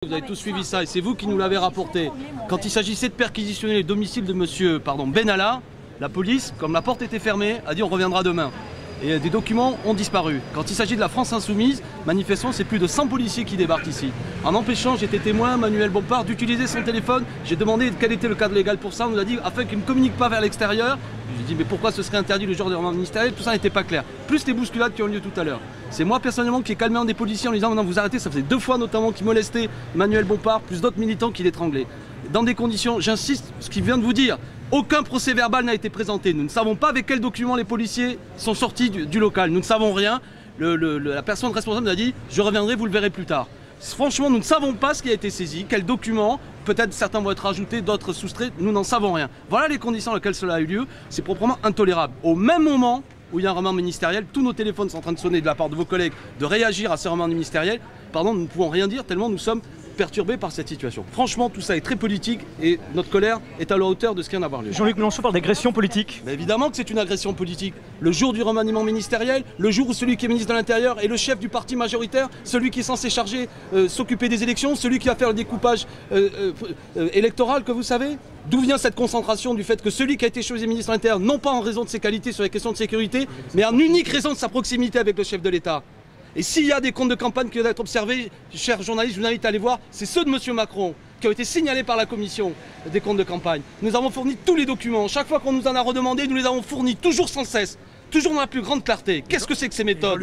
Vous avez tous suivi ça et c'est vous qui nous l'avez rapporté. Quand il s'agissait de perquisitionner le domicile de monsieur Benalla, la police, comme la porte était fermée, a dit on reviendra demain. Et des documents ont disparu. Quand il s'agit de la France Insoumise, manifestement c'est plus de 100 policiers qui débarquent ici. En empêchant, j'étais témoin, Manuel Bompard, d'utiliser son téléphone. J'ai demandé quel était le cadre légal pour ça. On nous a dit afin qu'il ne communique pas vers l'extérieur. J'ai dit mais pourquoi ce serait interdit le jour du remaniement ministériel? Tout ça n'était pas clair. Plus les bousculades qui ont lieu tout à l'heure. C'est moi personnellement qui ai calmé un des policiers en lui disant non vous arrêtez, ça faisait 2 fois notamment qui molestait Manuel Bompard, plus d'autres militants qui l'étranglaient. Dans des conditions, j'insiste, ce qu'il vient de vous dire, aucun procès verbal n'a été présenté. Nous ne savons pas avec quels documents les policiers sont sortis du local. Nous ne savons rien. La personne responsable nous a dit je reviendrai, vous le verrez plus tard. Franchement, nous ne savons pas ce qui a été saisi, quels documents, peut-être certains vont être ajoutés, d'autres soustraits, nous n'en savons rien. Voilà les conditions dans lesquelles cela a eu lieu, c'est proprement intolérable. Au même moment où il y a un remaniement ministériel, tous nos téléphones sont en train de sonner de la part de vos collègues, de réagir à ce remaniement ministériel. Pardon, nous ne pouvons rien dire tellement nous sommes perturbés par cette situation. Franchement, tout ça est très politique et notre colère est à la hauteur de ce qui vient d'avoir lieu. Jean-Luc Mélenchon parle d'agression politique. Mais évidemment que c'est une agression politique. Le jour du remaniement ministériel, le jour où celui qui est ministre de l'Intérieur est le chef du parti majoritaire, celui qui est censé s'occuper des élections, celui qui va faire le découpage électoral, que vous savez. D'où vient cette concentration du fait que celui qui a été choisi ministre de l'Intérieur, non pas en raison de ses qualités sur les questions de sécurité, mais en unique raison de sa proximité avec le chef de l'État. Et s'il y a des comptes de campagne qui doivent être observés, chers journalistes, je vous invite à aller voir, c'est ceux de M. Macron, qui ont été signalés par la commission des comptes de campagne. Nous avons fourni tous les documents. Chaque fois qu'on nous en a redemandé, nous les avons fournis, toujours sans cesse, toujours dans la plus grande clarté. Qu'est-ce que c'est que ces méthodes ?